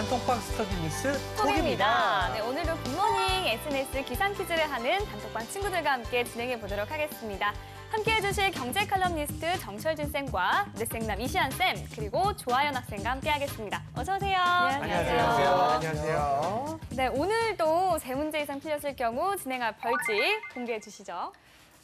단톡방 스터디 뉴스 톡입니다. 네, 오늘도 굿모닝 SNS 기상 퀴즈를 하는 단톡방 친구들과 함께 진행해 보도록 하겠습니다. 함께해 주실 경제 칼럼니스트 정철진 쌤과 뇌생남 이시안 쌤 그리고 조아연 학생과 함께하겠습니다. 어서 오세요. 안녕하세요. 안녕하세요. 네, 오늘도 세 문제 이상 틀렸을 경우 진행할 벌칙 공개해 주시죠.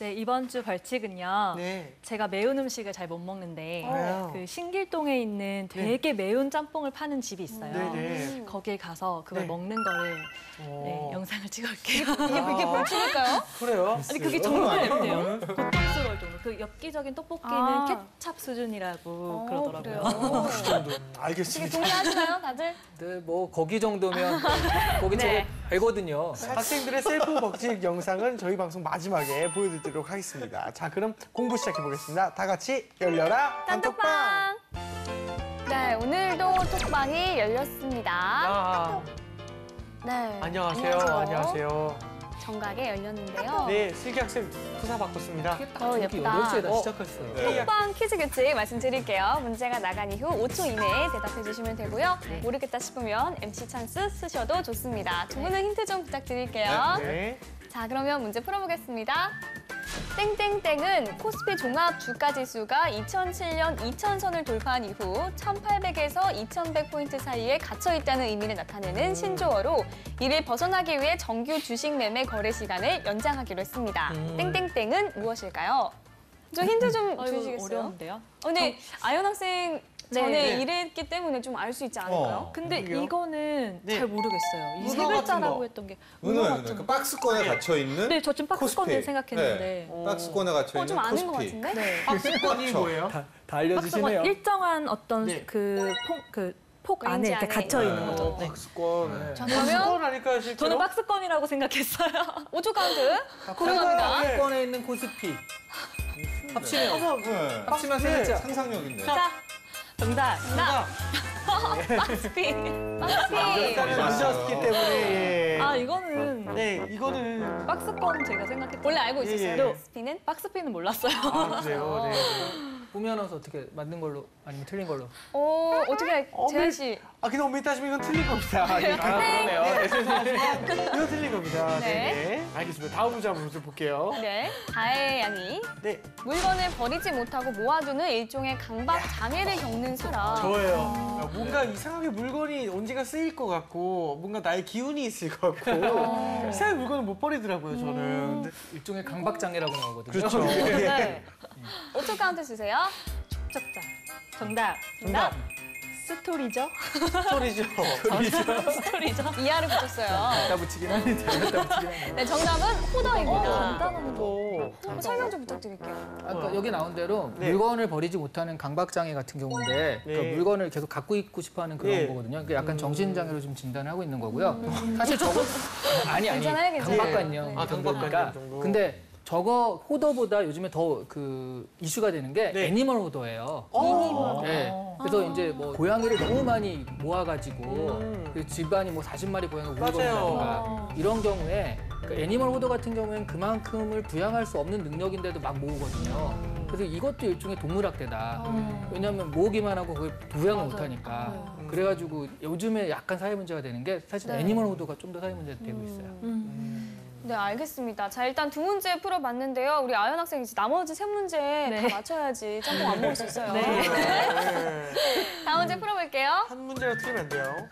네, 이번 주 벌칙은요. 네. 제가 매운 음식을 잘 못 먹는데 왜요? 그 신길동에 있는 되게 매운 짬뽕을 파는 집이 있어요. 네네. 거기에 가서 그걸 네. 먹는 거를 네, 영상을 찍어올게요. 이게 벌칙일까요? 그래요? 아니 그게 정말 맵대요. 고통스러울 정도. 그 엽기적인 떡볶이는 케찹 수준이라고 그러더라고요. 그 정도. 되게 알겠습니다. 동의하시나요, 다들? 네, 뭐 거기 정도면 거기 네. 알거든요. 학생들의 셀프 벌칙 영상은 저희 방송 마지막에 보여드리도록 하겠습니다. 자, 그럼 공부 시작해 보겠습니다. 다 같이 열려라 단톡방. 네, 오늘도 톡방이 열렸습니다. 아, 네. 안녕하세요. 안녕하세요. 정각에 열렸는데요. 네, 슬기 학생 프사 바꿨습니다. 저기 예쁘다. 8시에다 시작했어요. 톡방 퀴즈 규칙 말씀드릴게요. 문제가 나간 이후 5초 이내에 대답해 주시면 되고요. 모르겠다 싶으면 MC 찬스 쓰셔도 좋습니다. 두 분은 힌트 좀 부탁드릴게요. 네. 자, 그러면 문제 풀어보겠습니다. 땡땡땡은 코스피 종합 주가 지수가 2007년 2000선을 돌파한 이후 1800에서 2100포인트 사이에 갇혀 있다는 의미를 나타내는 신조어로 이를 벗어나기 위해 정규 주식 매매 거래 시간을 연장하기로 했습니다. 땡땡땡은 무엇일까요? 좀 힌트 좀 주시겠어요? 어려운데요? 근데 아연 학생 전에 네. 일했기 때문에 좀 알 수 있지 않을까요? 근데 그러게요. 이거는 네. 잘 모르겠어요. 이 세 은어 같은 글자라고 거. 했던 게 은어예요. 그 박스권에 네. 갇혀 있는. 네, 저 지금 박스권을 코스피. 생각했는데. 네. 박스권에 갇혀 있는 좀 아는 것 코스피. 같은데? 네. 박스권이 그렇죠. 뭐예요? 다 박스권 알려주시네요. 일정한 어떤 네. 폭 안에 왠지 이렇게 안에. 갇혀 있는 거죠. 네. 박스권. 자, 박스권 그러면 아닐까요, 실제로? 저는 박스권이라고 생각했어요. 5초 카운트 들어갑니다. 박스권에 있는 코스피. 합치네요. 네. 합치면 세 네. 글자. 상상력인데. 자, 정답. 박스피. 박스피. 일단은 늦었기 때문에. 예. 아, 이거는 네, 이거는. 박스권 제가 생각했던 원래 알고 예, 있었어요? 예. 박스피는? 박스핀은 몰랐어요. 아, 그래요? 네. 보면서 어떻게 맞는 걸로 아니면 틀린 걸로. 어떻게 할 재현 씨? 아, 근데 엄밀히 따지면 이건 틀린 겁니다. 그러네요. 이건 틀린 겁니다. 네. 네. 알겠습니다. 다음 문제 한번 볼게요. 네. 다혜 양이 네, 물건을 버리지 못하고 모아두는 일종의 강박 장애를 겪는 사람. 저예요. 야, 뭔가 이상하게 물건이 언젠가 쓰일 것 같고, 뭔가 나의 기운이 있을 것 같고, 이상하게 물건을 못 버리더라고요, 저는. 근데 일종의 강박장애라고 나오거든요. 그렇죠. 네. 5초 카운트 주세요. 적자. 정답. 정답. 스토리죠? 스토리죠. 스토리죠? 이하를 붙였어요. 갖다 붙이긴 하는데. 갖다 붙이긴 하는데. 네, 정답은 호더입니다. 간단한 거. 설명 좀 부탁드릴게요. 아까 여기 나온 대로 네. 물건을 버리지 못하는 강박장애 같은 경우인데 네. 그러니까 물건을 계속 갖고 있고 싶어하는 그런 네. 거거든요. 그러니까 약간 정신장애로 좀 진단을 하고 있는 거고요. 사실 저거 아니 괜찮아요, 괜찮아요. 강박관념 아, 강박관념 정도니까. 정도. 근데 저거 호더보다 요즘에 더 그 이슈가 되는 게 네. 애니멀 호더예요. 네. 그래서 이제 뭐 고양이를 너무 많이 모아가지고 그 집안이 뭐 40마리 고양이가 울거든다든가 이런 경우에 그 애니멀 호더 같은 경우에는 그만큼을 부양할 수 없는 능력인데도 막 모으거든요. 그래서 이것도 일종의 동물학대다. 왜냐하면 모으기만 하고 그걸 부양을 못하니까. 그래가지고 요즘에 약간 사회 문제가 되는 게 사실 애니멀 호더가 좀 더 사회 문제가 되고 있어요. 네, 알겠습니다. 자, 일단 두 문제 풀어봤는데요. 우리 아연 학생 이제 나머지 세 문제 다 맞춰야지 짬뽕 안 먹을 수 있어요. 네. 다음 문제 풀어볼게요. 한 문제로 틀리면 안 돼요.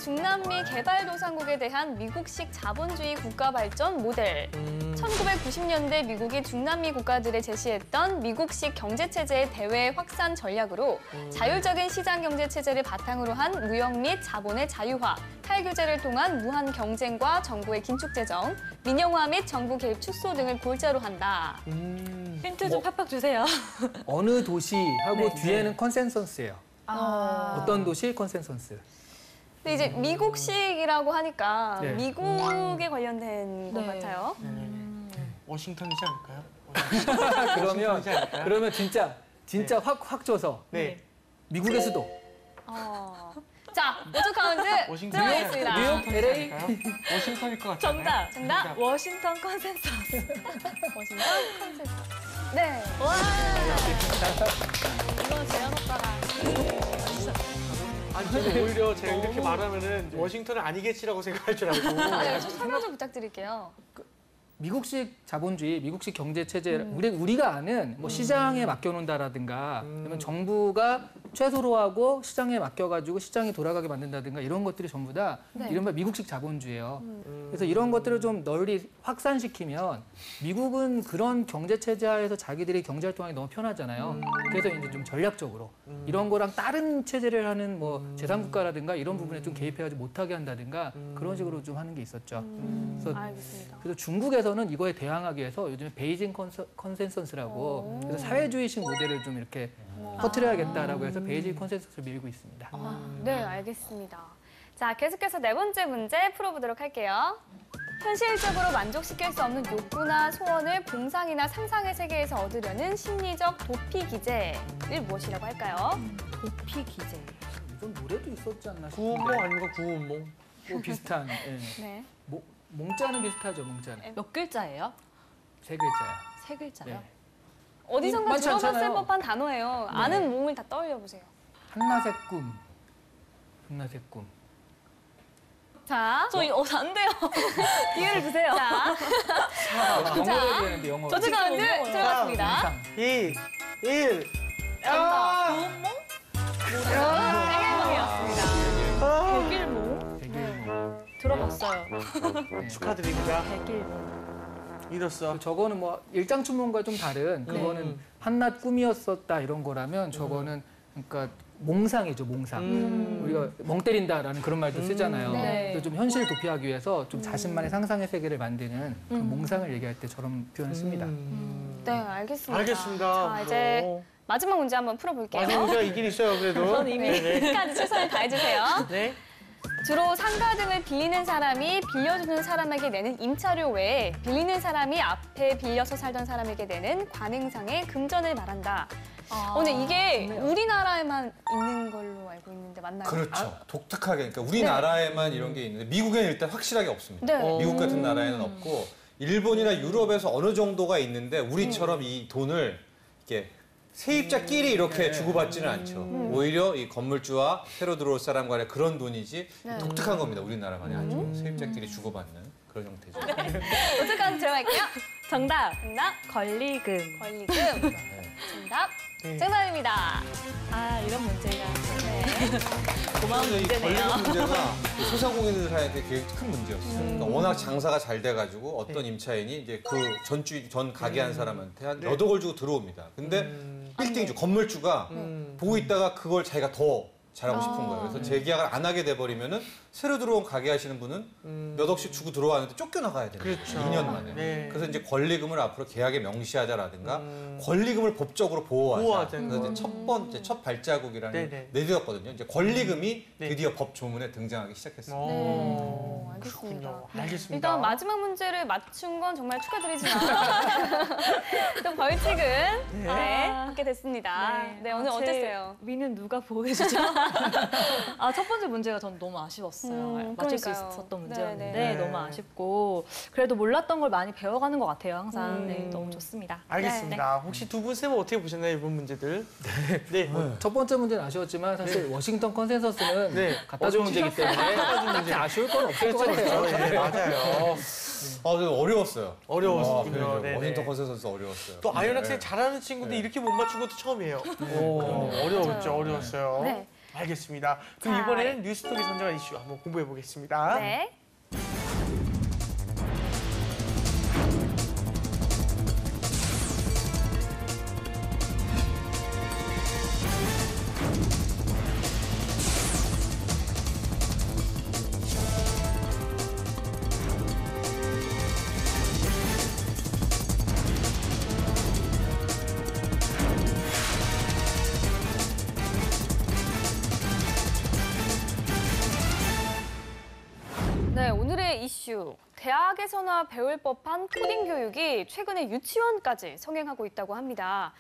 중남미 개발도상국에 대한 미국식 자본주의 국가 발전 모델. 1990년대 미국이 중남미 국가들에 제시했던 미국식 경제체제의 대외 확산 전략으로 자율적인 시장 경제체제를 바탕으로 한 무역 및 자본의 자유화, 탈규제를 통한 무한 경쟁과 정부의 긴축 재정, 민영화 및 정부 개입 축소 등을 골자로 한다. 힌트 좀 팍팍 주세요. 어느 도시하고 네. 뒤에는 컨센서스예요. 어떤 도시 컨센서스. 근데 이제 미국식이라고 하니까 네. 미국에 관련된 것 네. 같아요. 워싱턴이지 않을까요? 그러면 진짜 확 줘서 네. 미국의 수도. 자, 5초 카운트 워싱턴. 들어가겠습니다. 뉴욕, LA. 워싱턴일 것 같아요. 정답. 워싱턴 컨센서스. 워싱턴 컨센서스. 네. 와. 이거 재현 오빠가. 아니 저는 오히려 제가 이렇게 말하면은 워싱턴은 아니겠지라고 생각할 줄 알고. 네, 좀 설명 좀 부탁드릴게요. 미국식 자본주의, 미국식 경제 체제, 우리가 아는 뭐 시장에 맡겨놓는다라든가, 아니면 정부가 최소로 하고 시장에 맡겨가지고 시장이 돌아가게 만든다든가 이런 것들이 전부 다 네. 이른바 미국식 자본주의예요. 그래서 이런 것들을 좀 널리 확산시키면 미국은 그런 경제 체제 하에서 자기들이 경제 활동하기 너무 편하잖아요. 그래서 이제 좀 전략적으로 이런 거랑 다른 체제를 하는 뭐 제3국가라든가 이런 부분에 좀 개입해가지 못하게 한다든가 그런 식으로 좀 하는 게 있었죠. 알겠습니다. 그래서 중국에서는 이거에 대항하기 위해서 요즘에 베이징 컨센서스라고 그래서 사회주의식 모델을 좀 이렇게 퍼뜨려야겠다라고 해서 베이징 컨센서스를 밀고 있습니다. 네, 알겠습니다. 자, 계속해서 네 번째 문제 풀어보도록 할게요. 현실적으로 만족시킬 수 없는 욕구나 소원을 공상이나 상상의 세계에서 얻으려는 심리적 도피 기제를 무엇이라고 할까요? 도피 기제. 좀 노래도 있었지 않나 구운몽 싶은데 아닌가 구운몽. 뭐 비슷한 예. 네. 몽자는 비슷하죠, 몽자는. 몇 글자예요? 세 글자예요. 세 글자요? 네. 어디선가 많지 들어봤을 않잖아요. 법한 단어예요. 아는 몸을 다 떠올려보세요. 한낮의 꿈. 한낮의 꿈. 자, 안 돼요. 기회를 주세요. 자, 영어로 해야 되는데 영어로. 저주 가운데 들어갔습니다. 영상. 2, 1. 백일몽이었습니다. 백일몽? 백일몽. 들어봤어요. 네. 축하드립니다. 백일몽. 이뤘어. 저거는 뭐 일장춘몽과 좀 다른 그거는 한낮 꿈이었었다 이런 거라면 저거는 그러니까 몽상이죠, 몽상. 우리가 멍 때린다라는 그런 말도 쓰잖아요. 네. 그래서 좀 현실 도피하기 위해서 좀 자신만의 상상의 세계를 만드는 그 몽상을 얘기할 때 저런 표현을 씁니다. 네, 알겠습니다. 알겠습니다. 자, 이제 어. 마지막 문제 한번 풀어볼게요. 마지막 문제가 있긴 있어요, 그래도. 전 이미 네네. 끝까지 최선을 다해주세요. 네. 주로 상가 등을 빌리는 사람이 빌려주는 사람에게 내는 임차료 외에 빌리는 사람이 앞에 빌려서 살던 사람에게 내는 관행상의 금전을 말한다. 근데 이게 우리나라에만 있는 걸로 알고 있는데 맞나요? 그렇죠. 독특하게. 그러니까 우리나라에만 이런 게 있는데 미국에는 일단 확실하게 없습니다. 네. 미국 같은 나라에는 없고 일본이나 유럽에서 어느 정도가 있는데 우리처럼 이 돈을 이렇게 세입자끼리 이렇게 주고받지는 않죠. 오히려 이 건물주와 새로 들어올 사람 간의 그런 돈이지 독특한 겁니다. 우리나라만이 아주 세입자끼리 주고받는 그런 형태죠. 어떻게 들어갈게요? 정답. 정답. 권리금. 권리금. 정답. 네. 정답입니다. 아, 이런 문제가. 네. 고마운 이 문제네요. 권리금 문제가 소상공인들 사이에 되게 큰 문제였어요. 그러니까 워낙 장사가 잘 돼가지고 어떤 임차인이 이제 그 전 가게 한 사람한테 한 몇 억을 주고 들어옵니다. 근데 빌딩주, 건물주가 보고 있다가 그걸 자기가 더 잘하고 싶은 거예요. 그래서 재계약을 안 하게 돼버리면은 새로 들어온 가게 하시는 분은 몇 억씩 주고 들어왔는데 쫓겨나가야 돼요. 그렇죠. 2년 만에. 네. 그래서 이제 권리금을 앞으로 계약에 명시하자라든가 권리금을 법적으로 보호하자. 보호하자는 그래서 이제 첫 번째, 첫 발자국이라는 네네. 내디뎠거든요. 이제 권리금이 네. 드디어 법 조문에 등장하기 시작했습니다. 네. 알겠습니다. 그렇군요. 알겠습니다. 일단 마지막 문제를 맞춘 건 정말 축하드리지만 또 벌칙은 네, 받게 됐습니다. 네, 오늘 어땠어요? 위는 누가 보호해주죠? 아, 첫 번째 문제가 전 너무 아쉬웠어요. 맞출 수 그러니까요. 있었던 네, 문제였는데 네. 너무 아쉽고 그래도 몰랐던 걸 많이 배워가는 것 같아요. 항상. 네, 너무 좋습니다. 알겠습니다. 혹시 두 분 쌤은 어떻게 보셨나요, 이번 문제들? 네. 첫 번째 문제는 아쉬웠지만 사실 워싱턴 컨센서스는 네. 갖다 준 문제이기 때문에 딱히 아쉬울 건 없을 것 같아요. 네, 맞아요. 어려웠어요. 어려웠군요. 네네. 워싱턴 컨센서스 어려웠어요. 또 아이언 학생 잘하는 친구인데 이렇게 못 맞춘 것도 처음이에요. 어려웠죠, 어려웠어요. 네. 알겠습니다. 그럼 자, 이번에는 뉴스톡이 선정한 이슈 한번 공부해 보겠습니다. 네. 네, 오늘의 이슈. 대학에서나 배울 법한 코딩 교육이 최근에 유치원까지 성행하고 있다고 합니다.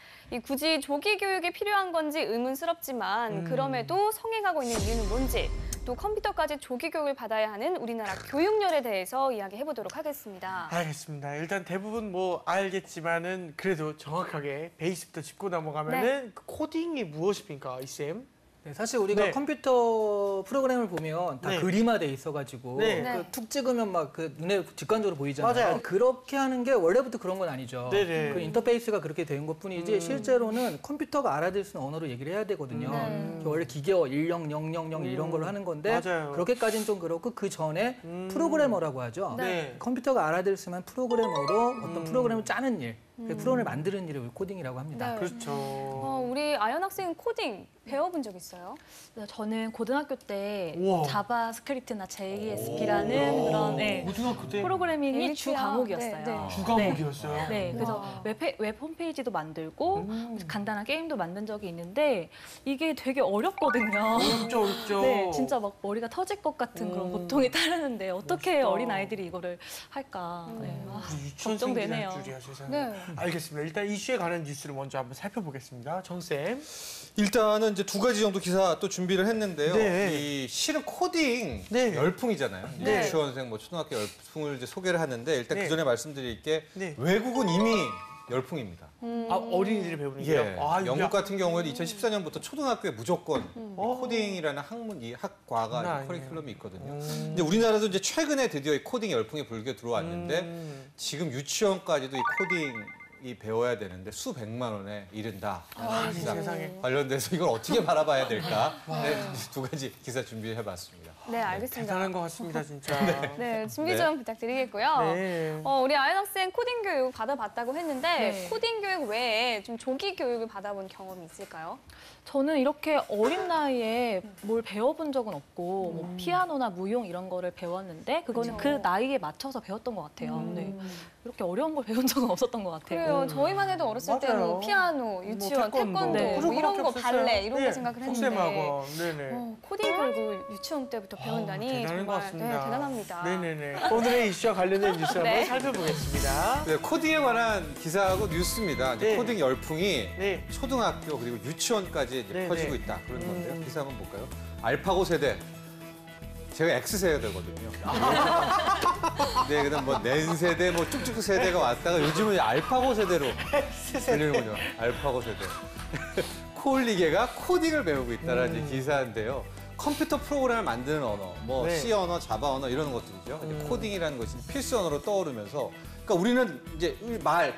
굳이 조기 교육이 필요한 건지 의문스럽지만 그럼에도 성행하고 있는 이유는 뭔지, 또 컴퓨터까지 조기 교육을 받아야 하는 우리나라 교육열에 대해서 이야기해 보도록 하겠습니다. 알겠습니다. 일단 대부분 뭐 알겠지만은 그래도 정확하게 베이스부터 짚고 넘어가면은 그 코딩이 무엇입니까, 이쌤? 네, 사실 우리가 네. 컴퓨터 프로그램을 보면 다 네. 그림화돼 있어가지고 네. 네. 툭 찍으면 막 그 눈에 직관적으로 보이잖아요. 맞아요. 그렇게 하는 게 원래부터 그런 건 아니죠. 네네. 그 인터페이스가 그렇게 된 것뿐이지 실제로는 컴퓨터가 알아들 수 있는 언어로 얘기를 해야 되거든요. 네. 원래 기계어 1000 이런 걸로 하는 건데 맞아요. 그렇게까지는 좀 그렇고 그 전에 프로그래머라고 하죠. 네. 컴퓨터가 알아들 수 있는 프로그래머로 어떤 프로그램을 짜는 일, 프로그램을 만드는 일을 코딩이라고 합니다. 네. 그렇죠. 우리 아연 학생 코딩 배워본 적 있어요? 저는 고등학교 때 우와. 자바스크립트나 JSP라는 그런 네, 고등학교 때 프로그래밍이 LP야. 주 과목이었어요. 네, 네. 주과목이었어요. 네, 그래서 와. 웹 홈페이지도 만들고 간단한 게임도 만든 적이 있는데 이게 되게 어렵거든요. 어렵죠, 어렵죠. 네, 진짜 막 머리가 터질 것 같은 그런 고통이 따르는데 어떻게 멋있다. 어린 아이들이 이거를 할까? 네, 아, 유치원생들이 걱정되네요. 할 줄이야, 세상에. 네. 알겠습니다. 일단 이슈에 관한 뉴스를 먼저 한번 살펴보겠습니다. 정쌤. 일단은 이제 두 가지 정도 기사 또 준비를 했는데요. 네. 이 실은 코딩 네. 열풍이잖아요. 네. 유치원생, 뭐 초등학교 열풍을 이제 소개를 하는데 일단 네. 그 전에 말씀드릴 게 네. 외국은 이미 열풍입니다. 아, 어린이들이 배우는 예. 게요? 아, 영국 같은 경우에는 2014년부터 초등학교에 무조건 코딩이라는 학문, 이 학과가 장난 이제 아니네요. 커리큘럼이 있거든요. 근데 우리나라도 이제 최근에 드디어 이 코딩 열풍이 불게 들어왔는데 지금 유치원까지도 이 코딩이 배워야 되는데 수백만 원에 이른다. 아, 기사 세상에. 관련돼서 이걸 어떻게 바라봐야 될까? 네, 두 가지 기사 준비해봤습니다. 네, 알겠습니다. 대단한 것 같습니다, 진짜. 네, 준비 네. 좀 부탁드리겠고요. 네. 우리 아연 학생 코딩 교육 받아봤다고 했는데 네. 코딩 교육 외에 좀 조기 교육을 받아본 경험이 있을까요? 저는 이렇게 어린 나이에 뭘 배워본 적은 없고 뭐 피아노나 무용 이런 거를 배웠는데 그거는 그쵸. 그 나이에 맞춰서 배웠던 것 같아요. 네. 이렇게 어려운 걸 배운 적은 없었던 것 같아요. 그래요. 저희만 해도 어렸을 때는 맞아요. 뭐 피아노, 유치원, 태권도, 네. 뭐 이런 거 그거밖에 없었어요. 발레 이런 네. 거 생각을 했는데 속셈학원. 네네. 코딩 교육을 유치원 때부터 배운다니 대단한 것 정말 같습니다. 대단합니다. 네네네. 오늘의 이슈와 관련된 뉴스 한번 네. 살펴보겠습니다. 네, 코딩에 관한 기사하고 뉴스입니다. 이제 네. 코딩 열풍이 네. 초등학교 그리고 유치원까지 이제 네, 퍼지고 네. 있다 그런 건데요. 기사 한번 볼까요? 알파고 세대. 제가 X세대거든요. 네, 그다음 뭐 낸 세대, 뭐 쭉쭉 세대가 왔다가 요즘은 이제 알파고 세대로 들리는군요. 알파고 세대. 코올리게가 코딩을 배우고 있다라는 이제 기사인데요. 컴퓨터 프로그램을 만드는 언어, 뭐 네. C 언어, 자바 언어 이런 것들이죠. 이제 코딩이라는 것이 필수 언어로 떠오르면서, 그러니까 우리는 이제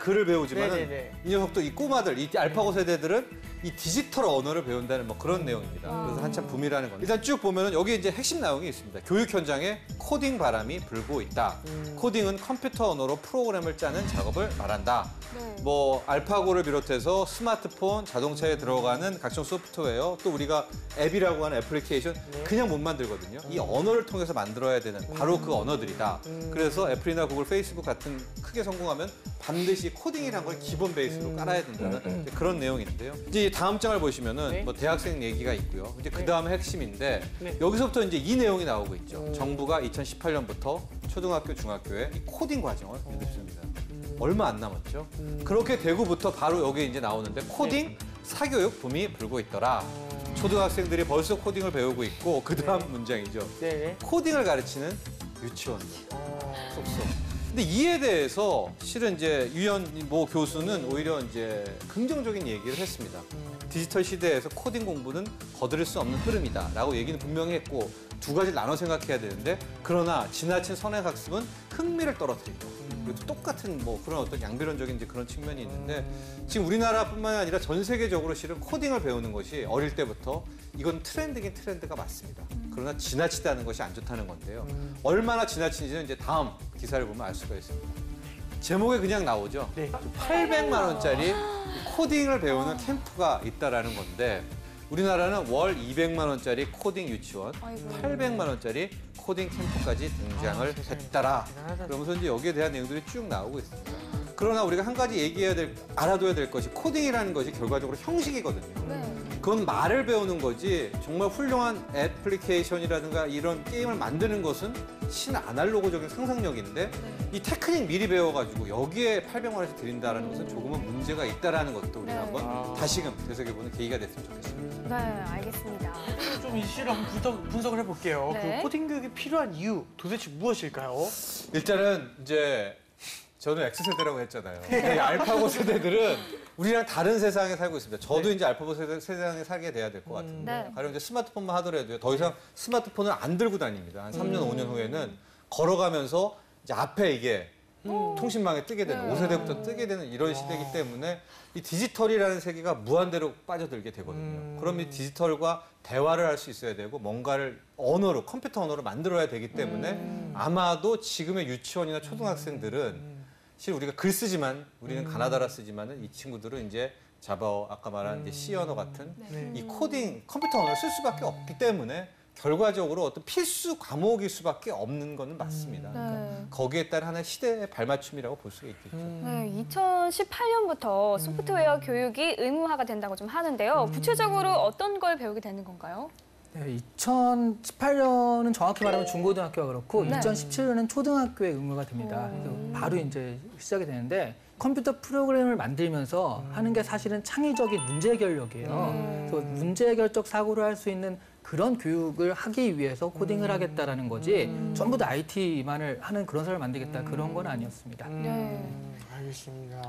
글을 배우지만 네네네. 이 녀석도 이 꼬마들, 이 알파고 세대들은 이 디지털 언어를 배운다는 뭐 그런 내용입니다. 그래서 한참 붐이라는 겁니다. 일단 쭉 보면은 여기 이제 핵심 내용이 있습니다. 교육 현장에 코딩 바람이 불고 있다. 코딩은 컴퓨터 언어로 프로그램을 짜는 작업을 말한다. 네. 뭐 알파고를 비롯해서 스마트폰, 자동차에 들어가는 각종 소프트웨어, 또 우리가 앱이라고 하는 애플리케이션 그냥 못 만들거든요. 이 언어를 통해서 만들어야 되는 바로 그 언어들이다. 그래서 애플이나 구글, 페이스북 같은 크게 성공하면 반드시 코딩이라는 걸 기본 베이스로 깔아야 된다는 이제 그런 내용인데요. 이제 다음 장을 보시면은 네. 뭐 대학생 얘기가 있고요. 이제 그 다음에 핵심인데 네. 여기서부터 이제 이 내용이 나오고 있죠. 정부가 2018년부터 초등학교, 중학교에 이 코딩 과정을 인습습니다. 얼마 안 남았죠. 그렇게 되고부터 바로 여기 이제 나오는데 코딩 사교육 붐이 불고 있더라. 초등학생들이 벌써 코딩을 배우고 있고 그 다음 문장이죠. 네네. 코딩을 가르치는 유치원들 속속. 근데 이에 대해서 실은 이제 유현 모 교수는 오히려 이제 긍정적인 얘기를 했습니다. 디지털 시대에서 코딩 공부는 거두를 수 없는 흐름이다라고 얘기는 분명히 했고 두 가지를 나눠 생각해야 되는데 그러나 지나친 선행 학습은 흥미를 떨어뜨리고 그리고 똑같은 뭐 그런 어떤 양비론적인 이제 그런 측면이 있는데 지금 우리나라뿐만 아니라 전 세계적으로 실은 코딩을 배우는 것이 어릴 때부터 이건 트렌드긴 트렌드가 맞습니다. 그러나 지나치다는 것이 안 좋다는 건데요. 얼마나 지나친지는 이제 다음 기사를 보면 알 수가 있습니다. 제목에 그냥 나오죠. 네. 800만 원짜리 코딩을 배우는 캠프가 있다라는 건데 우리나라는 월 200만 원짜리 코딩 유치원, 아이고. 800만 원짜리 코딩 캠프까지 등장을 했더라. 대단하다. 그러면서 이제 여기에 대한 내용들이 쭉 나오고 있습니다. 그러나 우리가 한 가지 알아둬야 될 것이 코딩이라는 것이 결과적으로 형식이거든요. 네. 그건 말을 배우는 거지 정말 훌륭한 애플리케이션이라든가 이런 게임을 만드는 것은 신아날로그적인 상상력인데 이 테크닉 미리 배워가지고 여기에 800만 원씩 드린다는 것은 조금은 문제가 있다는 것도 우리가 네. 한번 다시금 되새겨보는 계기가 됐으면 좋겠습니다. 네, 알겠습니다. 좀 이슈를 한번 분석을 해볼게요. 네. 그 코딩 교육이 필요한 이유 도대체 무엇일까요? 일단은 이제 저는 X세대라고 했잖아요. 근데 이 알파고 세대들은 우리랑 다른 세상에 살고 있습니다. 저도 이제 알파고 세상에 살게 돼야 될 것 같은데. 네. 가령 이제 스마트폰만 하더라도요. 더 이상 스마트폰을 안 들고 다닙니다. 한 3년, 5년 후에는 걸어가면서 이제 앞에 이게 통신망에 뜨게 되는, 5세대부터 뜨게 되는 이런 시대이기 때문에 이 디지털이라는 세계가 무한대로 빠져들게 되거든요. 그럼 이 디지털과 대화를 할 수 있어야 되고 뭔가를 언어로, 컴퓨터 언어로 만들어야 되기 때문에 아마도 지금의 유치원이나 초등학생들은 실제 우리가 글 쓰지만 우리는 가나다라 쓰지만은 이 친구들은 이제 자바, 아까 말한 이제 C 언어 같은 이 코딩, 컴퓨터 언어를 쓸 수밖에 없기 때문에 결과적으로 어떤 필수 과목일 수밖에 없는 거는 맞습니다. 그러니까 거기에 따른 하나의 시대의 발맞춤이라고 볼 수가 있겠죠. 네, 2018년부터 소프트웨어 교육이 의무화가 된다고 좀 하는데요. 구체적으로 어떤 걸 배우게 되는 건가요? 네, 2018년은 정확히 말하면 중고등학교가 그렇고 네. 2017년은 초등학교에 의무가 됩니다. 그래서 바로 이제 시작이 되는데 컴퓨터 프로그램을 만들면서 하는 게 사실은 창의적인 문제 해결력이에요. 그래서 문제 해결적 사고를 할 수 있는 그런 교육을 하기 위해서 코딩을 하겠다라는 거지 전부 다 IT만을 하는 그런 사람을 만들겠다 그런 건 아니었습니다. 알겠습니다.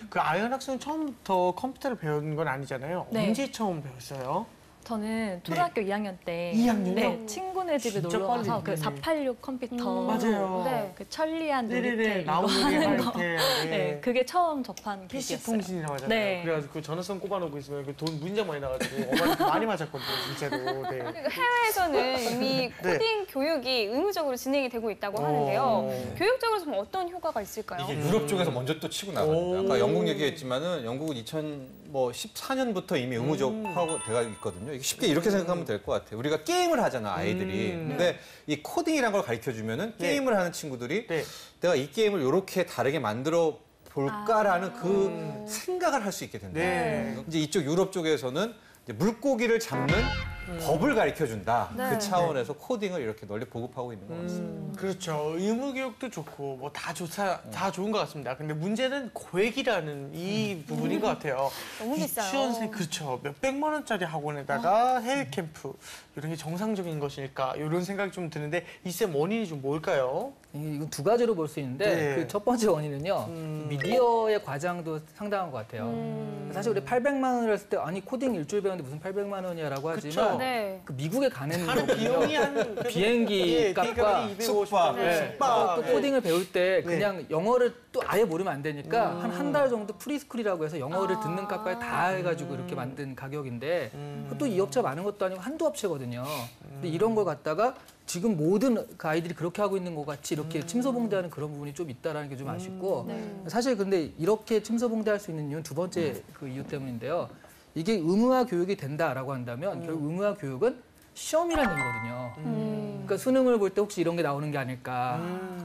그 아이언 학생은 처음부터 컴퓨터를 배운 건 아니잖아요. 네. 언제 처음 배웠어요? 저는 초등학교 2학년 때 2학년이요? 네, 친구네 집에 진짜 놀러 가서 빨리 그 됐네. 486 컴퓨터 맞아요. 네. 그 천리안 네네네. 놀이터 이거 나오는 하는 거. 때. 네, 그게 처음 접한 PC 기기였어요. 통신이라고 하잖아요. 네. 그래가지고 그 전화선 꼽아놓고 있으면 그 돈 문장 많이 나가지고 어머니 많이 맞았거든요, 진짜로. 네. 그리고 해외에서는 이미 코딩 교육이 의무적으로 진행이 되고 있다고 하는데요. 교육적으로 좀 어떤 효과가 있을까요? 이게 유럽 쪽에서 먼저 또 치고 나갑니다. 아까 영국 얘기했지만은 영국은 2014년부터 이미 의무적화가 돼가 있거든요. 이게 쉽게 이렇게 생각하면 될 것 같아요. 우리가 게임을 하잖아, 아이들이. 근데 이 코딩이라는 걸 가르쳐주면은 게임을 하는 친구들이 네. 내가 이 게임을 이렇게 다르게 만들어 볼까라는 그 생각을 할 수 있게 된다. 네. 이제 이쪽 유럽 쪽에서는 이제 물고기를 잡는 법을 가르쳐준다. 네. 그 차원에서 코딩을 이렇게 널리 보급하고 있는 것 같습니다. 그렇죠. 의무 교육도 좋고 뭐 다 좋은 것 같습니다. 근데 문제는 고액이라는 이 부분인 것 같아요. 너무 비싸요. 유치원생 그렇죠. 몇 백만 원짜리 학원에다가 해외 캠프 이런 게 정상적인 것일까 이런 생각이 좀 드는데 이 쌤 원인이 좀 뭘까요? 이건 두 가지로 볼 수 있는데 네. 그 첫 번째 원인은요. 미디어의 과장도 상당한 것 같아요. 사실 우리 800만 원을 했을 때 아니 코딩 일주일 배웠는데 무슨 800만 원이야라고 하지만 네. 그 미국에 가는 하는 비용이 한 비행기 값과 숙박, 또 코딩을 배울 때 그냥 영어를 또 아예 모르면 안 되니까 한 달 정도 프리스쿨이라고 해서 영어를 듣는 값까지 다 해가지고 이렇게 만든 가격인데 또 이 업체 많은 것도 아니고 한두 업체거든요. 근데 이런 걸 갖다가 지금 모든 그 아이들이 그렇게 하고 있는 것 같이 이렇게 침소봉대하는 그런 부분이 좀 있다라는 게 좀 아쉽고 사실 근데 이렇게 침소봉대할 수 있는 이유는 두 번째 그 이유 때문인데요. 이게 의무화 교육이 된다라고 한다면 결국 의무화 교육은 시험이라는 얘기거든요. 그러니까 수능을 볼 때 혹시 이런 게 나오는 게 아닐까.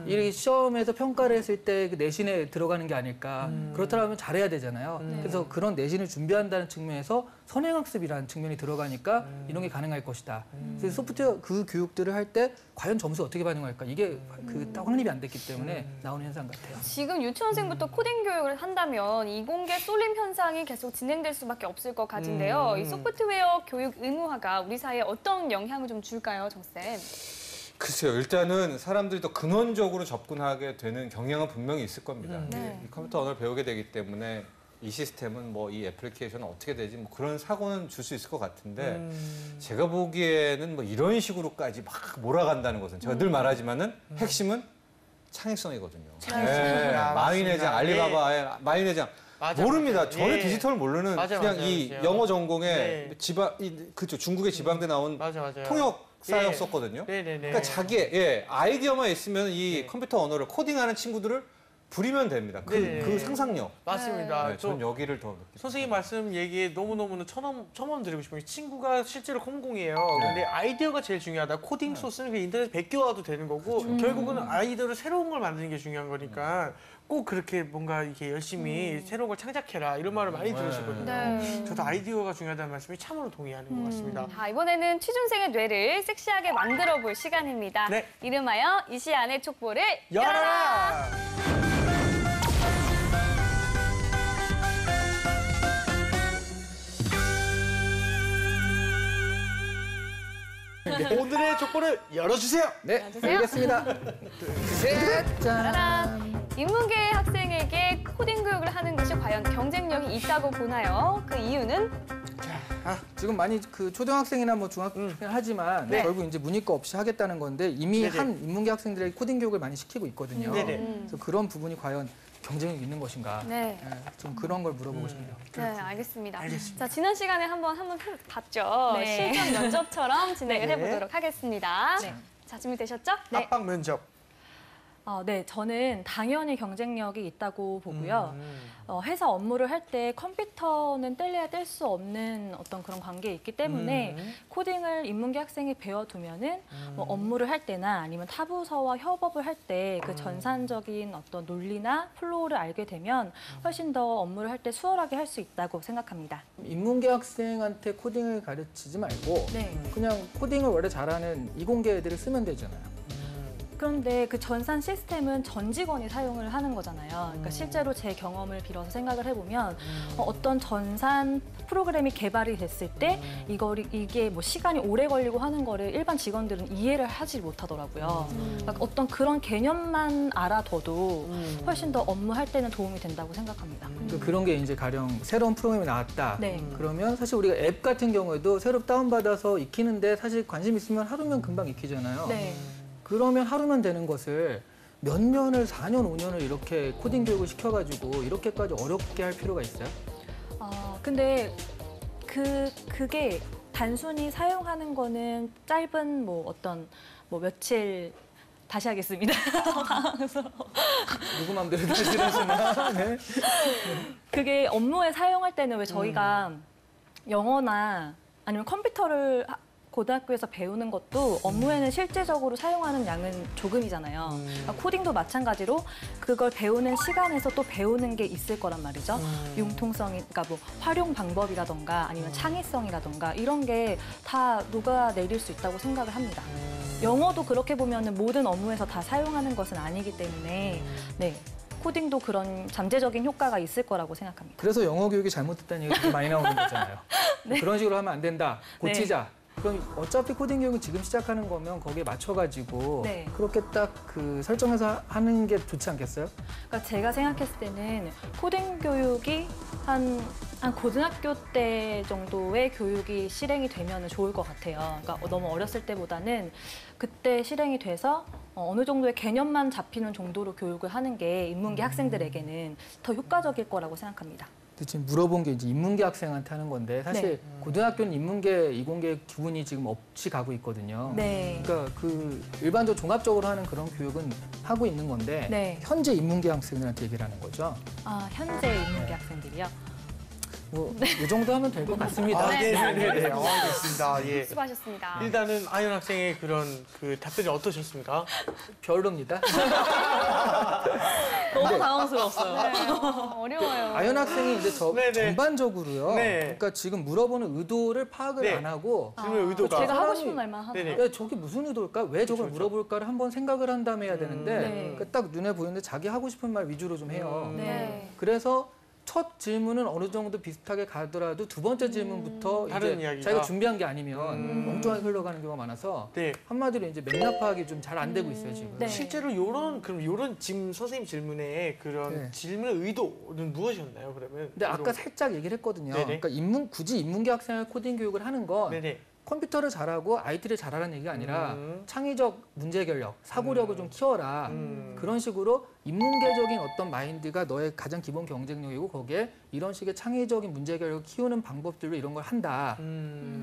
이 시험에서 평가를 했을 때 그 내신에 들어가는 게 아닐까. 그렇다면 잘해야 되잖아요. 그래서 그런 내신을 준비한다는 측면에서 선행학습이라는 측면이 들어가니까 이런 게 가능할 것이다. 그래서 소프트웨어 그 교육들을 할 때 과연 점수 어떻게 반영할까. 이게 딱 확립이 안 됐기 때문에 나오는 현상 같아요. 지금 유치원생부터 코딩 교육을 한다면 이공계 쏠림 현상이 계속 진행될 수밖에 없을 것 같은데요. 이 소프트웨어 교육 의무화가 우리 사회에 어떤 영향을 좀 줄까요, 정쌤? 글쎄요. 일단은 사람들이 더 근원적으로 접근하게 되는 경향은 분명히 있을 겁니다. 네. 이 컴퓨터 언어를 배우게 되기 때문에 이 시스템은 뭐 이 애플리케이션은 어떻게 되지 뭐 그런 사고는 줄 수 있을 것 같은데 제가 보기에는 뭐 이런 식으로까지 막 몰아간다는 것은 제가 늘 말하지만은 핵심은 창의성이거든요. 네. 마윈회장, 알리바바의 마윈회장 맞아, 모릅니다. 맞아. 전혀 예. 디지털을 모르는 맞아, 그냥 맞아, 이 맞아요. 영어 전공에 네. 그쵸 중국의 지방대 나온 맞아요. 통역사였었거든요. 네네네. 그러니까 자기의 아이디어만 있으면 이 컴퓨터 언어를 코딩하는 친구들을 부리면 됩니다. 그 상상력. 맞습니다. 네, 전 여기를 더 느끼고 선생님 말씀 얘기에 너무너무 첨언 드리고 싶은 게 친구가 실제로 컴공이에요. 근데 아이디어가 제일 중요하다. 코딩 소스는 그냥 인터넷 베껴와도 되는 거고 결국은 아이디어를 새로운 걸 만드는 게 중요한 거니까 꼭 그렇게 뭔가 이렇게 열심히 새로운 걸 창작해라 이런 말을 많이 들으시거든요. 네. 저도 아이디어가 중요하다는 말씀이 참으로 동의하는 것 같습니다. 자, 이번에는 취준생의 뇌를 섹시하게 만들어 볼 시간입니다. 네. 이름하여 이시안의 촉보를 열어라! 오늘의 족보를 열어주세요. 네, 알겠습니다. 셋, 짠. 짜란! 인문계 학생에게 코딩 교육을 하는 것이 과연 경쟁력이 있다고 보나요? 그 이유는? 지금 많이 그 초등학생이나 뭐 중학생 하지만 네. 결국 이제 문이과 없이 하겠다는 건데 이미 네네. 한 인문계 학생들에게 코딩 교육을 많이 시키고 있거든요. 네네. 그래서 그런 부분이 과연 경쟁력이 있는 것인가? 네. 좀 그런 걸 물어보고 싶네요. 네, 알겠습니다. 알겠습니다. 자, 지난 시간에 한번 봤죠. 네. 실전 면접처럼 진행을 네. 해보도록 하겠습니다. 네. 자, 준비되셨죠? 압박 면접. 네, 저는 당연히 경쟁력이 있다고 보고요. 회사 업무를 할 때 컴퓨터는 뗄래야 뗄 수 없는 어떤 그런 관계에 있기 때문에 코딩을 인문계 학생이 배워두면은 뭐 업무를 할 때나 아니면 타 부서와 협업을 할 때 그 전산적인 어떤 논리나 플로우를 알게 되면 훨씬 더 업무를 할 때 수월하게 할 수 있다고 생각합니다. 인문계 학생한테 코딩을 가르치지 말고 네. 그냥 코딩을 원래 잘하는 이공계 애들을 쓰면 되잖아요. 그런데 그 전산 시스템은 전 직원이 사용을 하는 거잖아요. 그러니까 실제로 제 경험을 빌어서 생각을 해보면 어떤 전산 프로그램이 개발이 됐을 때 이게 뭐 시간이 오래 걸리고 하는 거를 일반 직원들은 이해를 하지 못하더라고요. 그러니까 어떤 그런 개념만 알아둬도 훨씬 더 업무할 때는 도움이 된다고 생각합니다. 그런 게 이제 가령 새로운 프로그램이 나왔다. 네. 그러면 사실 우리가 앱 같은 경우에도 새로 다운받아서 익히는데 사실 관심 있으면 하루면 금방 익히잖아요. 네. 그러면 하루면 되는 것을 몇 년을 4년, 5년을 이렇게 코딩 교육을 시켜가지고 이렇게까지 어렵게 할 필요가 있어요? 근데 그게 단순히 사용하는 거는 짧은 뭐 어떤 뭐 며칠 다시 하겠습니다. 누구 맘대로 다시 하시나? 네. 그게 업무에 사용할 때는 왜 저희가 영어나 아니면 컴퓨터를 고등학교에서 배우는 것도 업무에는 실제적으로 사용하는 양은 조금이잖아요. 그러니까 코딩도 마찬가지로 그걸 배우는 시간에서 또 배우는 게 있을 거란 말이죠. 융통성이, 그러니까 뭐 활용 방법이라던가 아니면 창의성이라던가 이런 게 다 녹아내릴 수 있다고 생각을 합니다. 영어도 그렇게 보면은 모든 업무에서 다 사용하는 것은 아니기 때문에 네. 코딩도 그런 잠재적인 효과가 있을 거라고 생각합니다. 그래서 영어 교육이 잘못됐다는 얘기가 되게 많이 나오는 거잖아요. 그런 식으로 하면 안 된다. 고치자. 그럼 어차피 코딩 교육은 지금 시작하는 거면 거기에 맞춰가지고 네. 그렇게 딱 그 설정해서 하는 게 좋지 않겠어요? 그러니까 제가 생각했을 때는 코딩 교육이 한 고등학교 때 정도의 교육이 실행이 되면 좋을 것 같아요. 그러니까 너무 어렸을 때보다는 그때 실행이 돼서 어느 정도의 개념만 잡히는 정도로 교육을 하는 게 인문계 학생들에게는 더 효과적일 거라고 생각합니다. 지금 물어본 게 이제 인문계 학생한테 하는 건데 사실 고등학교는 인문계, 이공계 기분이 지금 없이 가고 있거든요. 네. 그러니까 그 일반적으로 종합적으로 하는 그런 교육은 하고 있는 건데 네. 현재 인문계 학생들한테 얘기를 하는 거죠. 현재 인문계 학생들이요? 뭐 이 정도 하면 될 것 같습니다. 네네네. 알겠습니다. 예. 수고하셨습니다. 일단은 아연 학생의 그런 그 답변이 어떠셨습니까? 별로입니다. 너무 당황스러웠어요. 어려워요. 아연 학생이 이제 네네. 전반적으로요. 네. 그러니까 지금 물어보는 의도를 파악을 네. 안 하고 질문의 의도가. 제가 하고 사람이- 싶은 말만 하고. 네네. 야, 저게 무슨 의도일까? 왜 저걸 그쵸. 물어볼까를 한번 생각을 한 다음에 해야 되는데 네. 그딱 눈에 보이는데 자기 하고 싶은 말 위주로 좀 해요. 네. 그래서 첫 질문은 어느 정도 비슷하게 가더라도 두 번째 질문부터 다른 이제 이야기가. 자기가 준비한 게 아니면 엉뚱하게 흘러가는 경우가 많아서 네. 한마디로 이제 맥락 파악이 좀 잘 안 되고 있어요 지금. 네. 실제로 요런 지금 선생님 질문에 그런 네. 질문의 의도는 무엇이었나요, 그러면? 근데 아까 살짝 얘기를 했거든요. 네네. 그러니까 굳이 인문계 학생을 코딩 교육을 하는 건 네네. 컴퓨터를 잘하고 IT를 잘하라는 얘기가 아니라 창의적 문제 결력, 사고력을 좀 키워라. 그런 식으로 인문계적인 어떤 마인드가 너의 가장 기본 경쟁력이고 거기에 이런 식의 창의적인 문제 결력을 키우는 방법들로 이런 걸 한다.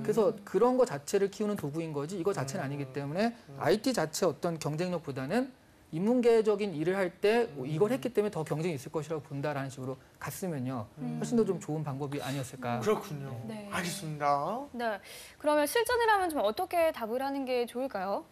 그래서 그런 거 자체를 키우는 도구인 거지 이거 자체는 아니기 때문에 IT 자체 어떤 경쟁력보다는 인문계적인 일을 할 때 이걸 했기 때문에 더 경쟁이 있을 것이라고 본다라는 식으로 갔으면요. 훨씬 더 좀 좋은 방법이 아니었을까. 그렇군요. 네. 알겠습니다. 네. 그러면 실전이라면 좀 어떻게 답을 하는 게 좋을까요?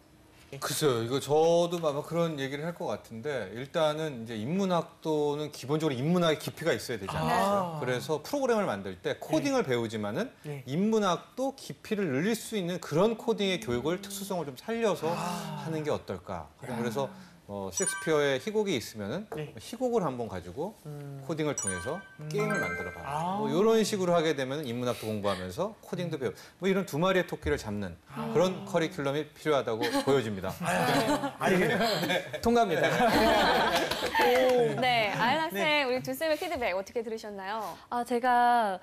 글쎄요, 이거 저도 아마 그런 얘기를 할 것 같은데 일단은 이제 인문학도는 기본적으로 인문학의 깊이가 있어야 되지 않겠어요? 그래서 프로그램을 만들 때 코딩을 배우지만은 네. 인문학도 깊이를 늘릴 수 있는 그런 코딩의 교육을 특수성을 좀 살려서 하는 게 어떨까? 그래서 셰익스피어의 희곡이 있으면은 네. 희곡을 한번 가지고 코딩을 통해서 게임을 만들어봐라. 아. 뭐 이런 식으로 하게 되면 인문학도 공부하면서 코딩도 배우. 뭐 이런 두 마리의 토끼를 잡는 그런 커리큘럼이 필요하다고 보여집니다. 통과합니다. 네, 아연 학생 우리 두 쌤의 피드백 어떻게 들으셨나요? 제가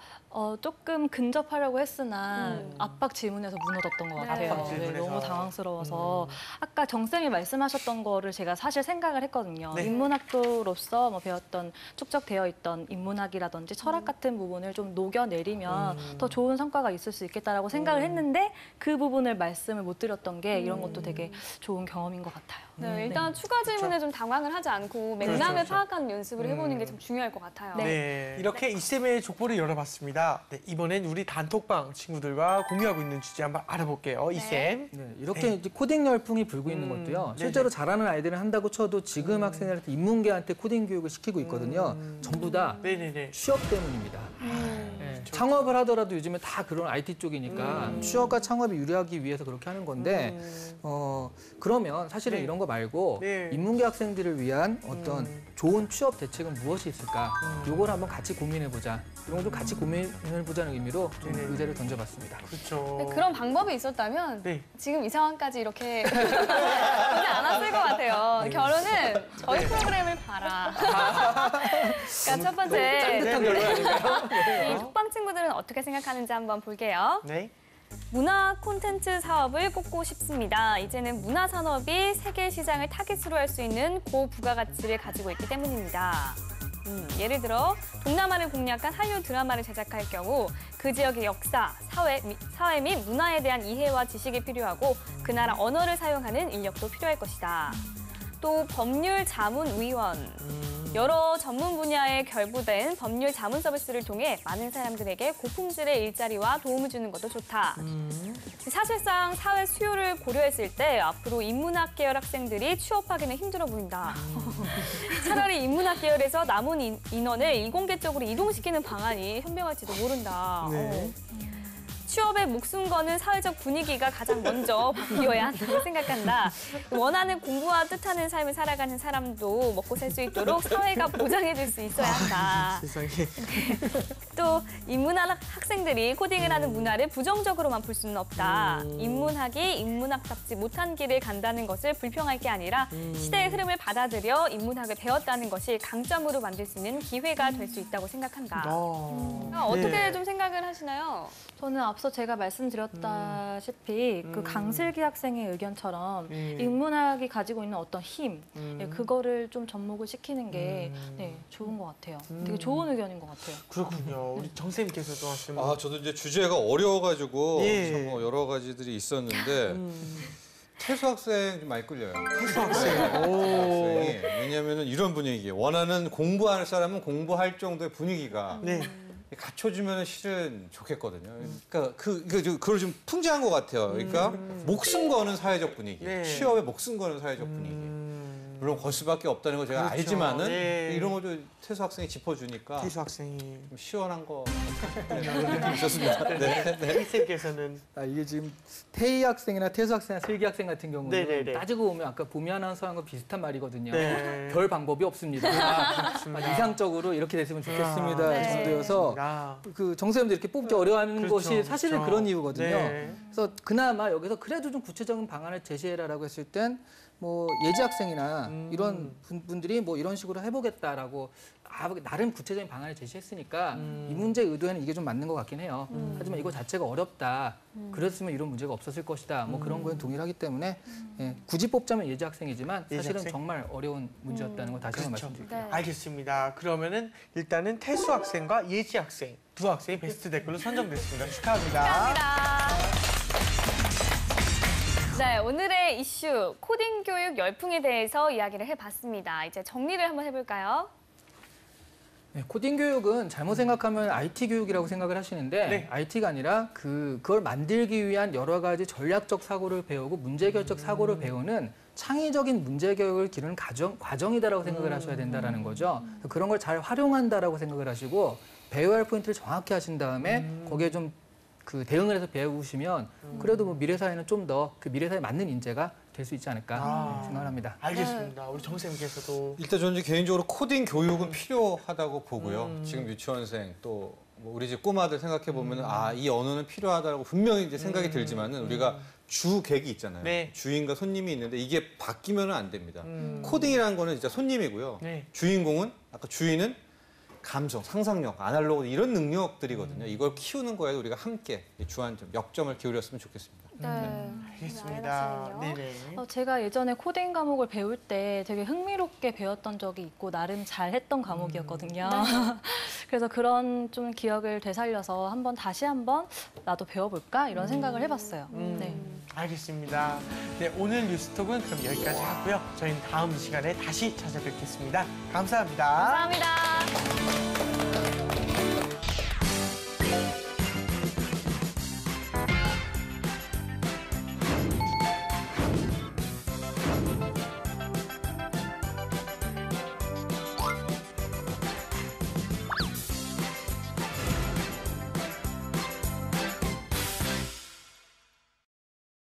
조금 근접하려고 했으나 압박 질문에서 무너졌던 것 같아요. 압박 질문에서. 너무 당황스러워서 아까 정 쌤이 말씀하셨던 거를 제가 사실 생각을 했거든요. 네. 인문학도로서 뭐 배웠던 축적되어 있던 인문학이라든지 철학 같은 부분을 좀 녹여내리면 더 좋은 성과가 있을 수 있겠다라고 생각을 했는데 그 부분을 말씀을 못 드렸던 게 이런 것도 되게 좋은 경험인 것 같아요. 네, 일단 추가 질문에 좀 당황을 하지 않고 맥락을 그렇죠. 파악하는 연습을 해보는 게 좀 중요할 것 같아요. 네. 이렇게 이쌤의 족보를 열어봤습니다. 네, 이번엔 우리 단톡방 친구들과 공유하고 있는 주제 한번 알아볼게요. 이쌤. 네, 이렇게 이제 코딩 열풍이 불고 있는 것도요. 실제로 잘하는 아이들은 한다고 쳐도 지금 학생들한테 인문계한테 코딩 교육을 시키고 있거든요. 전부 다 네네네. 취업 때문입니다. 네, 창업을 하더라도 요즘에 다 그런 IT 쪽이니까 취업과 창업이 유리하기 위해서 그렇게 하는 건데 그러면 사실은 네. 이런 거 말고 네. 인문계 학생들을 위한 어떤 좋은 취업 대책은 무엇이 있을까? 요걸 한번 같이 고민해보자. 이런 것도 같이 고민해보자는 의미로 좀 네네. 의제를 던져봤습니다. 그렇죠. 네, 그런 방법이 있었다면 네. 지금 이 상황까지 이렇게 오지 않았을 것 같아요. 결혼은 저희 프로그램을 봐라. 그러니까 첫 번째, 짠듯한 결론 아닌가요? 이 톡방 친구들은 어떻게 생각하는지 한번 볼게요. 네. 문화 콘텐츠 사업을 꼽고 싶습니다. 이제는 문화 산업이 세계 시장을 타깃으로 할 수 있는 고부가가치를 가지고 있기 때문입니다. 예를 들어 동남아를 공략한 한류 드라마를 제작할 경우 그 지역의 역사, 사회 및 문화에 대한 이해와 지식이 필요하고 그 나라 언어를 사용하는 인력도 필요할 것이다. 또 법률 자문위원. 여러 전문 분야에 결부된 법률 자문 서비스를 통해 많은 사람들에게 고품질의 일자리와 도움을 주는 것도 좋다. 사실상 사회 수요를 고려했을 때 앞으로 인문학 계열 학생들이 취업하기는 힘들어 보인다. 차라리 인문학 계열에서 남은 인원을 이공계 쪽으로 이동시키는 방안이 현명할지도 모른다. 네. 취업에 목숨 거는 사회적 분위기가 가장 먼저 바뀌어야 한다고 생각한다. 원하는 공부와 뜻하는 삶을 살아가는 사람도 먹고 살 수 있도록 사회가 보장해줄 수 있어야 한다. 세상에. 또 인문학 학생들이 코딩을 하는 문화를 부정적으로만 볼 수는 없다. 인문학이 인문학답지 못한 길을 간다는 것을 불평할 게 아니라 시대의 흐름을 받아들여 인문학을 배웠다는 것이 강점으로 만들 수 있는 기회가 될 수 있다고 생각한다. 어떻게 네. 좀 생각을 하시나요? 저는 앞서 제가 말씀드렸다시피 그 강슬기 학생의 의견처럼 인문학이 가지고 있는 어떤 힘, 그거를 좀 접목을 시키는 게 좋은 것 같아요. 되게 좋은 의견인 것 같아요. 그렇군요. 우리 정쌤께서도 하시는. 저도 이제 주제가 어려워가지고 예. 참 뭐 여러 가지들이 있었는데 태수 학생 좀 많이 끌려요. 태수 학생이 왜냐하면 이런 분위기예요. 원하는 공부할 사람은 공부할 정도의 분위기가 네. 갖춰주면 실은 좋겠거든요. 그러니까 그걸 좀 풍자한 것 같아요. 그러니까 목숨 거는 사회적 분위기, 네. 취업에 목숨 거는 사회적 분위기. 물론 걸 수밖에 없다는 걸 제가 그렇죠. 알지만은 네. 이런 걸 태수 학생이 짚어주니까 태수 학생이. 좀 시원한 거 그런 느낌이 있었습니다. 네. 이쌤께서는. 이게 지금 태희 학생이나 태수 학생이나 슬기 학생 같은 경우는 네네네. 따지고 보면 아까 보미 아나운서한 거 비슷한 말이거든요. 네. 별 방법이 없습니다. 이상적으로 이렇게 됐으면 좋겠습니다 네. 정도여서 그 정쌤도 이렇게 뽑기 어려워하는 그렇죠, 것이 사실은 그렇죠. 그런 이유거든요. 네. 그래서 그나마 여기서 그래도 좀 구체적인 방안을 제시해라라고 했을 땐 뭐 예지 학생이나 이런 분들이 뭐 이런 식으로 해보겠다라고 나름 구체적인 방안을 제시했으니까 이 문제의 의도에는 이게 좀 맞는 것 같긴 해요. 하지만 이거 자체가 어렵다. 그랬으면 이런 문제가 없었을 것이다. 뭐 그런 거에 동일하기 때문에 굳이 뽑자면 예지 학생이지만 예지 사실은 학생? 정말 어려운 문제였다는 걸 다시 한번 그렇죠. 말씀드릴게요. 네. 알겠습니다. 그러면은 일단은 태수 학생과 예지 학생 두 학생이 베스트 댓글로 선정됐습니다. 축하합니다. 감사합니다. 네, 오늘의 이슈 코딩 교육 열풍에 대해서 이야기를 해봤습니다. 이제 정리를 한번 해볼까요? 네, 코딩 교육은 잘못 생각하면 IT 교육이라고 생각을 하시는데 네. IT가 아니라 그걸 만들기 위한 여러 가지 전략적 사고를 배우고 문제결적 사고를 배우는 창의적인 문제교육을 기르는 과정이다라고 생각을 하셔야 된다는 거죠. 그런 걸 잘 활용한다라고 생각을 하시고 배워야 할 포인트를 정확히 하신 다음에 거기에 좀 그 대응을 해서 배우시면 그래도 뭐 미래 사회는 좀 더 그 미래 사회에 맞는 인재가 될 수 있지 않을까 생각을 합니다. 알겠습니다. 우리 정쌤께서도 일단 저는 이제 개인적으로 코딩 교육은 필요하다고 보고요. 지금 유치원생 또 뭐 우리 집 꼬마들 생각해 보면 이 언어는 필요하다고 분명히 이제 생각이 들지만은 우리가 주객이 있잖아요. 네. 주인과 손님이 있는데 이게 바뀌면은 안 됩니다. 코딩이라는 거는 진짜 손님이고요. 네. 주인공은 아까 주인은 감성, 상상력, 아날로그 이런 능력들이거든요. 이걸 키우는 거에 우리가 함께 주안점, 역점을 기울였으면 좋겠습니다. 네. 알겠습니다. 알겠습니다. 네네. 제가 예전에 코딩 과목을 배울 때 되게 흥미롭게 배웠던 적이 있고 나름 잘했던 과목이었거든요. 그래서 그런 좀 기억을 되살려서 다시 한번 나도 배워볼까 이런 생각을 해봤어요. 네. 알겠습니다. 네, 오늘 뉴스톡은 그럼 여기까지 하고요. 저희는 다음 시간에 다시 찾아뵙겠습니다. 감사합니다. 감사합니다.